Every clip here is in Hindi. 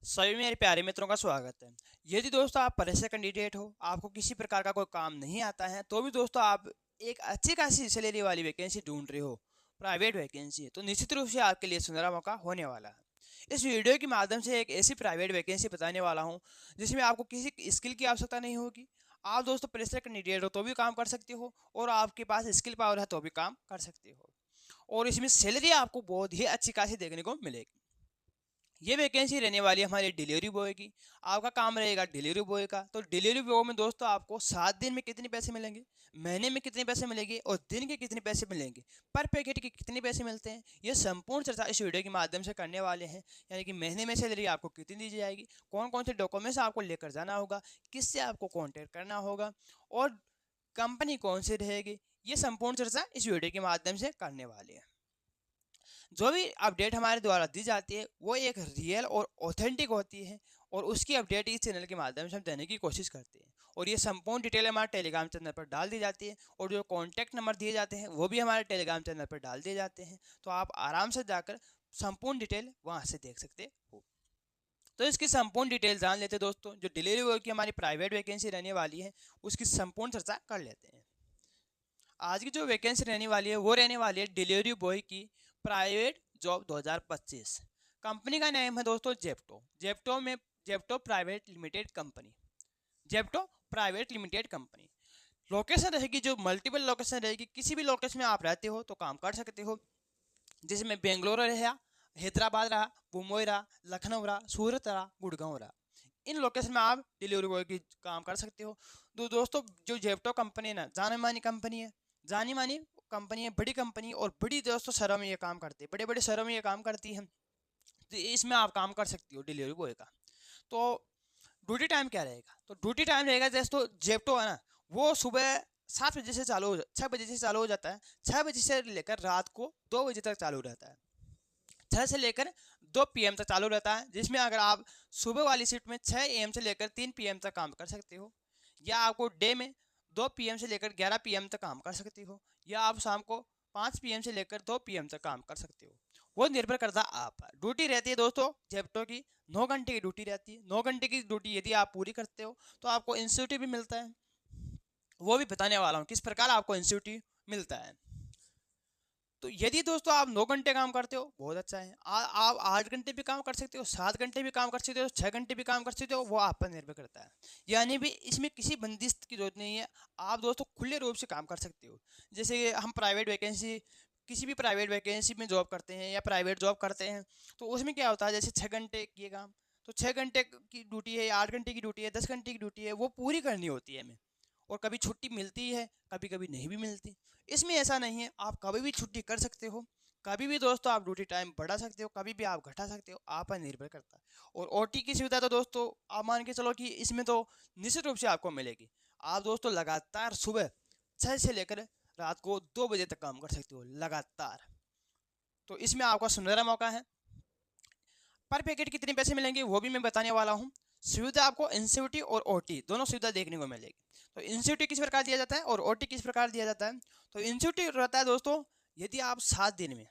सभी मेरे प्यारे मित्रों का स्वागत है। यदि दोस्तों आप परीक्षा कैंडिडेट हो, आपको किसी प्रकार का कोई काम नहीं आता है, तो भी दोस्तों आप एक अच्छी खासी सैलरी वाली वैकेंसी ढूंढ रहे हो, प्राइवेट वैकेंसी, तो निश्चित रूप से आपके लिए सुनहरा मौका होने वाला है। इस वीडियो के माध्यम से एक ऐसी प्राइवेट वैकेंसी बताने वाला हूँ जिसमें आपको किसी स्किल की आवश्यकता नहीं होगी। आप दोस्तों परीक्षा कैंडिडेट हो तो भी काम कर सकते हो, और आपके पास स्किल पावर है तो भी काम कर सकते हो, और इसमें सैलरी आपको बहुत ही अच्छी खासी देखने को मिलेगी। ये वैकेंसी रहने वाली है हमारे डिलीवरी बॉय की। आपका काम रहेगा डिलीवरी बॉय का। तो डिलीवरी बॉय में दोस्तों आपको 7 दिन में कितने पैसे मिलेंगे, महीने में कितने पैसे मिलेंगे, और दिन के कितने पैसे मिलेंगे, पर पैकेट के कितने पैसे मिलते हैं, ये संपूर्ण चर्चा इस वीडियो के माध्यम से करने वाले हैं। यानी कि महीने में सैलरी आपको कितनी दी जाएगी, कौन कौन से डॉक्यूमेंट्स आपको लेकर जाना होगा, किससे आपको कॉन्टेक्ट करना होगा, और कंपनी कौन सी रहेगी, ये संपूर्ण चर्चा इस वीडियो के माध्यम से करने वाले हैं। जो भी अपडेट हमारे द्वारा दी जाती है वो एक रियल और ऑथेंटिक होती है, और उसकी अपडेट इस चैनल के माध्यम से हम देने की कोशिश करते हैं। और ये संपूर्ण डिटेल हमारे टेलीग्राम चैनल पर डाल दी जाती है, और जो कॉन्टैक्ट नंबर दिए जाते हैं वो भी हमारे टेलीग्राम चैनल पर डाल दिए जाते हैं। तो आप आराम से जाकर संपूर्ण डिटेल वहाँ से देख सकते हो। तो इसकी संपूर्ण डिटेल जान लेते हैं दोस्तों। जो डिलीवरी बॉय की हमारी प्राइवेट वैकेंसी रहने वाली है उसकी संपूर्ण चर्चा कर लेते हैं। आज की जो वैकेंसी रहने वाली है वो रहने वाली है डिलीवरी बॉय की प्राइवेट जॉब 2025। कंपनी का नेम है दोस्तों Zepto. Zepto private limited company. Zepto private limited company. Location रहेगी जो मल्टीपल लोकेशन रहेगी। किसी भी लोकेशन में आप रहते हो तो काम कर सकते हो, जिसमें बेंगलोर रहा, हैदराबाद रहा, मुंबई रहा, लखनऊ रहा, सूरत रहा, गुड़गांव रहा। इन लोकेशन में आप डिलीवरी बॉय की काम कर सकते हो। तो दोस्तों जो जेप्टो कंपनी है ना, जानी मानी कंपनी है, जानी मानी कंपनी है, बड़ी कंपनी, और बड़ी दोस्तों शहरों में ये काम करती है, बड़े बड़े शहरों में ये काम करती है। तो इसमें आप काम कर सकती हो डिलीवरी बॉय का। तो ड्यूटी टाइम क्या रहेगा, तो ड्यूटी टाइम रहेगा जैसे तो जेप्टो है ना, वो सुबह 7 बजे से चालू हो 6 बजे से चालू हो जाता है। 6 बजे से लेकर रात को 2 बजे तक चालू रहता है। 6 से लेकर 2 PM तक चालू रहता है, जिसमें अगर आप सुबह वाली शिफ्ट में 6 AM से लेकर 3 PM तक काम कर सकते हो, या आपको डे में 2 PM से लेकर 11 PM तक काम कर सकते हो, या आप शाम को 5 PM से लेकर 2 PM तक काम कर सकते हो। वो निर्भर करता है आप पर। ड्यूटी रहती है दोस्तों जेप्टो की 9 घंटे की ड्यूटी रहती है। 9 घंटे की ड्यूटी यदि आप पूरी करते हो तो आपको इंसेंटिव भी मिलता है। वो भी बताने वाला हूँ किस प्रकार आपको इंसेंटिव मिलता है। तो यदि दोस्तों आप 9 घंटे काम करते हो बहुत अच्छा है। आप 8 घंटे भी काम कर सकते हो, 7 घंटे भी काम कर सकते हो, 6 घंटे भी काम कर सकते हो, वो आप पर निर्भर करता है। यानी भी इसमें किसी बंदिश की जरूरत नहीं है। आप दोस्तों खुले रूप से काम कर सकते हो। जैसे हम प्राइवेट वैकेंसी, किसी भी प्राइवेट वैकेंसी में जॉब करते हैं या प्राइवेट जॉब करते हैं, तो उसमें क्या होता है, जैसे 6 घंटे किए काम, तो 6 घंटे की ड्यूटी है, या 8 घंटे की ड्यूटी है, 10 घंटे की ड्यूटी है, वो पूरी करनी होती है हमें। और कभी छुट्टी मिलती है, कभी कभी नहीं भी मिलती। इसमें ऐसा नहीं है, आप कभी भी छुट्टी कर सकते हो, कभी भी दोस्तों आप ड्यूटी टाइम बढ़ा सकते हो, कभी भी आप घटा सकते हो, आप पर निर्भर करता है। और ओटी की सुविधा तो दोस्तों आप मान के चलो कि इसमें तो निश्चित रूप से आपको मिलेगी। आप दोस्तों लगातार सुबह 6 से लेकर रात को 2 बजे तक काम कर सकते हो लगातार। तो इसमें आपका सुनहरा मौका है। पर पैकेट कितने पैसे मिलेंगे वो भी मैं बताने वाला हूँ। सुविधा आपको इंसेंटिव और ओटी दोनों सुविधा देखने को मिलेगी। तो इंसेंटिव किस प्रकार दिया जाता है और ओटी किस प्रकार दिया जाता है। तो इंसेंटिव रहता है दोस्तों, यदि आप 7 दिन में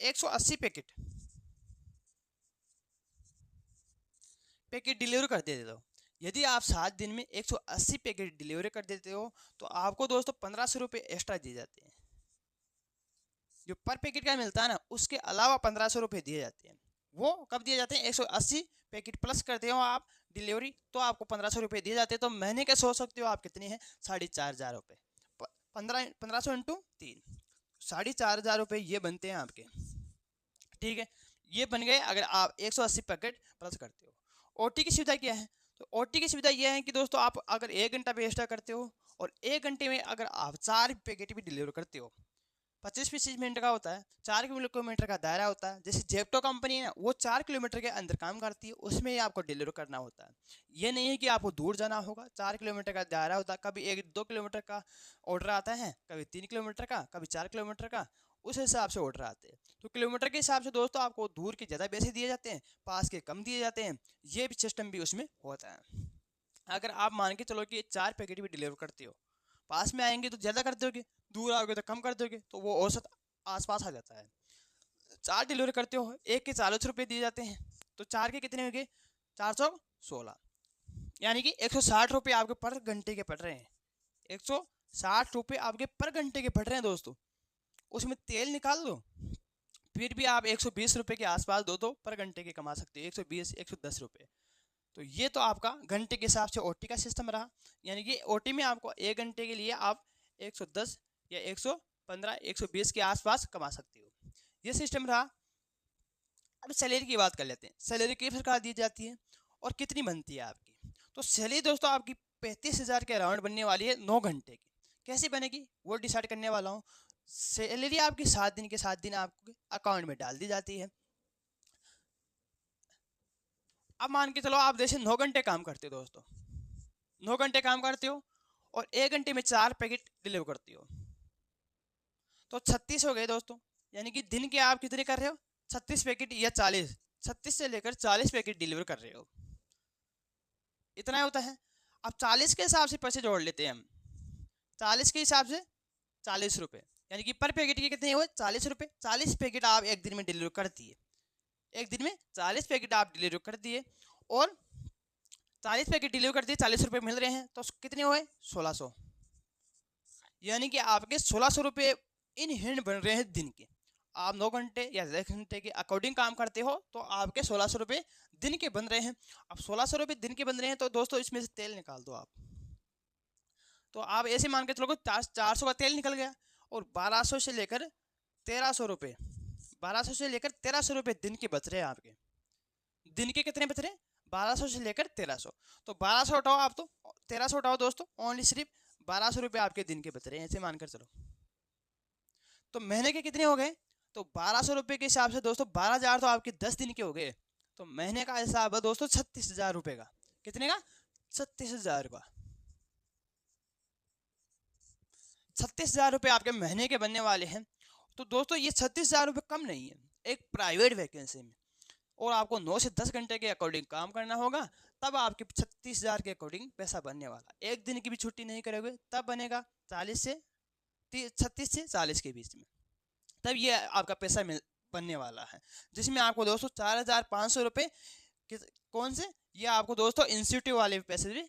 180 पैकेट डिलीवर कर देते हो, यदि आप 7 दिन में 180 पैकेट डिलीवरी कर देते हो, तो आपको दोस्तों 1500 रुपये एक्स्ट्रा दिए जाते हैं। जो पर पैकेट का मिलता है ना, उसके अलावा 1500 रुपये दिए जाते हैं। वो कब दिए जाते हैं, 180 पैकेट प्लस करते हो आप डिलीवरी, तो आपको 1500 रुपये दिए जाते हैं। तो महीने के सोच सकते हो आप कितने हैं, 4500 रुपये। 1500 × 3, 4500 रुपये ये बनते हैं आपके। ठीक है, ये बन गए अगर आप 180 पैकेट प्लस करते हो। ओटी की सुविधा क्या है, तो ओटी की सुविधा यह है कि दोस्तों आप अगर 1 घंटा भी एक्स्ट्रा करते हो, और 1 घंटे में अगर आप 4 पैकेट भी डिलीवर करते हो, 25-25 मिनट का होता है, 4 किलोमीटर का दायरा होता है। जैसे जेप्टो कंपनी है ना, वो 4 किलोमीटर के अंदर काम करती है, उसमें ही आपको डिलीवर करना होता है। ये नहीं है कि आपको दूर जाना होगा। 4 किलोमीटर का दायरा होता है। कभी 1-2 किलोमीटर का ऑर्डर आता है, कभी 3 किलोमीटर का, कभी 4 किलोमीटर का, उस हिसाब से ऑर्डर आते हैं। तो किलोमीटर के हिसाब से दोस्तों आपको दूर के ज़्यादा पैसे दिए जाते हैं, पास के कम दिए जाते हैं। ये भी सिस्टम भी उसमें होता है। अगर आप मान के चलो कि 4 पैकेट भी डिलीवर करते हो, पास में आएंगे तो ज़्यादा कर दोगे, दूर आओगे तो कम कर दोगे, तो वो औसत आसपास आ जाता है। 4 डिलीवरी करते हो, एक के 40 रुपये दिए जाते हैं, तो 4 के कितने हो गए 416, यानी कि 160 रुपये आपके पर घंटे के पड़ रहे हैं। 160 रुपये आपके पर घंटे के पड़ रहे हैं दोस्तों। उसमें तेल निकाल दो, फिर भी आप 120 रुपये के आसपास दो तो पर घंटे के कमा सकते हो, 120 110 रुपये। तो ये तो आपका घंटे के हिसाब से ओटी का सिस्टम रहा, यानी कि ओटी में आपको 1 घंटे के लिए आप 110 या 115 120 के आसपास कमा सकते हो, ये सिस्टम रहा। अब सैलरी की बात कर लेते हैं, सैलरी किस प्रकार दी जाती है और कितनी बनती है आपकी। तो सैलरी दोस्तों आपकी 35,000 के अराउंड बनने वाली है 9 घंटे की। कैसे बनेगी वो डिसाइड करने वाला हूँ। सैलरी आपकी 7 दिन के 7 दिन आपके अकाउंट में डाल दी जाती है। अब मान के चलो आप जैसे 9 घंटे काम करते हो दोस्तों, 9 घंटे काम करते हो और 1 घंटे में 4 पैकेट डिलीवर करते हो, तो 36 हो गए दोस्तों। यानी कि दिन के आप कितने कर रहे हो 36 पैकेट या 40, 36 से लेकर 40 पैकेट डिलीवर कर रहे हो, इतना होता है। अब 40 के हिसाब से पैसे जोड़ लेते हैं हम, 40 के हिसाब से 40 रुपये, यानी कि पर पैकेट के कितने हुए 40 रुपये। 40 पैकेट आप एक दिन में डिलीवर कर दिए, एक दिन में 40 पैकेट आप डिलीवर कर दिए और 40 पैकेट डिलीवर कर दिए, 40 रुपये मिल रहे हैं, तो कितने हुए 1600, यानी कि आपके 1600 रुपये इन हैंड बन रहे हैं दिन के। आप 9 घंटे या 10 घंटे के अकॉर्डिंग काम करते हो तो आपके 1600 रुपये दिन के बन रहे हैं। अब 1600 रुपये दिन के बन रहे हैं तो दोस्तों इसमें से तेल निकाल दो आप, तो आप ऐसे मान के चलो 400 का तेल निकल गया और 1200 से लेकर 1300 रुपये, 1200 से लेकर 1300 रुपये दिन के बच रहे हैं आपके। दिन के कितने बच रहे हैं 1200 से लेकर 1300, तो 1200 उठाओ आप, तो 1300 उठाओ दोस्तों, ओनली सिर्फ 1200 रुपये आपके दिन के बच रहे हैं, ऐसे मानकर चलो। तो महीने के कितने हो गए, तो 1200 रुपये के हिसाब से दोस्तों 12,000 तो आपके 10 दिन के हो गए, तो महीने का हिसाब है दोस्तों 36,000 रुपये का। कितने का 36,000 का, 36,000 रुपये आपके महीने के बनने वाले हैं। तो दोस्तों ये 36,000 रुपये कम नहीं है एक प्राइवेट वैकेंसी में, और आपको 9 से 10 घंटे के अकॉर्डिंग काम करना होगा, तब आपके 36,000 के अकॉर्डिंग पैसा बनने वाला। एक दिन की भी छुट्टी नहीं करोगे तब बनेगा 36 से 40 के बीच में, तब ये आपका पैसा बनने वाला है, जिसमें आपको दोस्तों 4,500 रुपये कौन से, ये आपको दोस्तों इंस्टीट्यूट वाले पैसे भी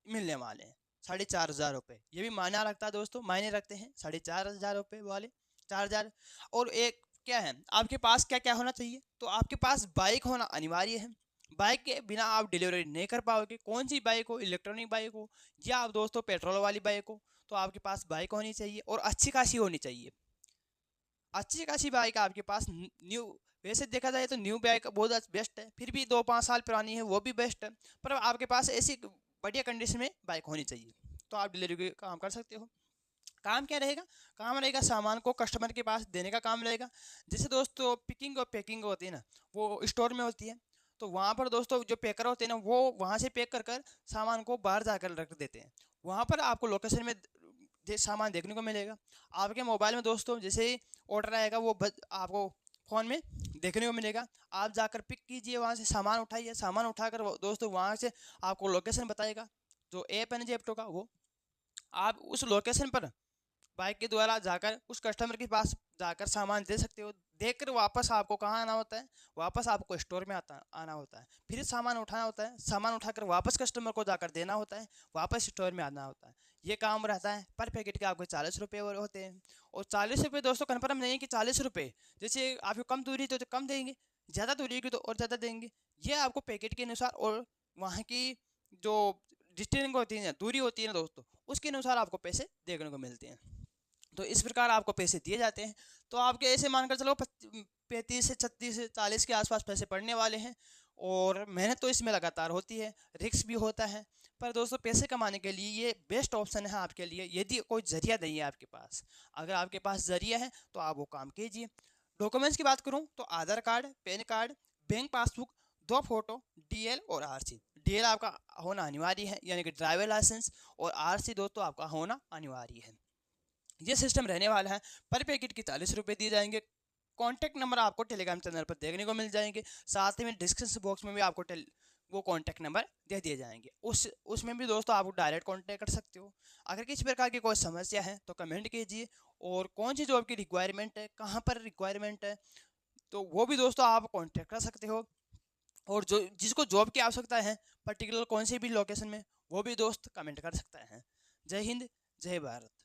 मिलने वाले हैं 4,500 रुपये। ये भी मायने रखता है दोस्तों, मायने रखते हैं 4,500 रुपये वाले 4,000। और एक क्या है आपके पास क्या क्या होना चाहिए, तो आपके पास बाइक होना अनिवार्य है, बाइक के बिना आप डिलीवरी नहीं कर पाओगे। कौन सी बाइक हो, इलेक्ट्रॉनिक बाइक हो या आप दोस्तों पेट्रोल वाली बाइक हो, तो आपके पास बाइक होनी चाहिए और अच्छी खासी होनी चाहिए। अच्छी खासी बाइक आपके पास न्यू, वैसे देखा जाए तो न्यू बाइक बहुत बेस्ट है, फिर भी 2-5 साल पुरानी है वो भी बेस्ट है, पर आपके पास ऐसी बढ़िया कंडीशन में बाइक होनी चाहिए, तो आप डिलीवरी का काम कर सकते हो। काम क्या रहेगा, काम रहेगा सामान को कस्टमर के पास देने का काम रहेगा। जैसे दोस्तों पिकिंग और पैकिंग होती है ना, वो स्टोर में होती है, तो वहाँ पर दोस्तों जो पैकर होते हैं ना वो वहाँ से पैक कर कर सामान को बाहर जाकर रख देते हैं। वहाँ पर आपको लोकेशन में सामान देखने को मिलेगा। आपके मोबाइल में दोस्तों जैसे ही ऑर्डर आएगा वो आपको फ़ोन में देखने को मिलेगा। आप जाकर पिक कीजिए, वहाँ से सामान उठाइए, सामान उठाकर दोस्तों वहाँ से आपको लोकेशन बताएगा, जो ऐप है ना जेप्टो का, वो आप उस लोकेशन पर बाइक के द्वारा जाकर उस कस्टमर के पास जाकर सामान दे सकते हो। देखकर वापस आपको कहाँ आना होता है, वापस आपको स्टोर में आना होता है, फिर सामान उठाना होता है, सामान उठाकर वापस कस्टमर को जाकर देना होता है, वापस स्टोर में आना होता है। ये काम रहता है। पर पैकेट के आपको 40 रुपये होते हैं, और 40 रुपये दोस्तों कन्फर्म नहीं है कि 40 रुपये, जैसे आपको कम दूरी तो कम देंगे, ज़्यादा दूरी की तो और ज़्यादा देंगे। ये आपको पैकेट के अनुसार और वहाँ की जो डिस्टेंस होती है, दूरी होती है ना दोस्तों, उसके अनुसार आपको पैसे देखने को मिलते हैं। तो इस प्रकार आपको पैसे दिए जाते हैं। तो आपके ऐसे मानकर चलो 35 से 36 से 40 के आसपास पैसे पड़ने वाले हैं, और मेहनत तो इसमें लगातार होती है, रिस्क भी होता है, पर दोस्तों पैसे कमाने के लिए ये बेस्ट ऑप्शन है आपके लिए, यदि कोई जरिया नहीं है आपके पास। अगर आपके पास जरिया है तो आप वो काम कीजिए। डॉक्यूमेंट्स की बात करूँ तो Aadhaar card, PAN card, bank passbook, 2 photo, DL और आरसी। डीएल आपका होना अनिवार्य है, यानी कि ड्राइवर लाइसेंस, और आरसी दोस्तों आपका होना अनिवार्य है। ये सिस्टम रहने वाला है। पर पैकेट के 40 रुपये दिए जाएंगे। कॉन्टैक्ट नंबर आपको टेलीग्राम चैनल पर देखने को मिल जाएंगे, साथ ही में डिस्क्रिप्शन बॉक्स में भी आपको वो कॉन्टैक्ट नंबर दे दिए जाएंगे। उसमें भी दोस्तों आप डायरेक्ट कॉन्टैक्ट कर सकते हो। अगर किसी प्रकार की कोई समस्या है तो कमेंट कीजिए, और कौन सी जॉब की रिक्वायरमेंट है, कहाँ पर रिक्वायरमेंट है, तो वो भी दोस्तों आप कॉन्टेक्ट कर सकते हो। और जो जिसको जॉब की आवश्यकता है पर्टिकुलर कौन से भी लोकेशन में, वो भी दोस्त कमेंट कर सकता है। जय हिंद, जय भारत।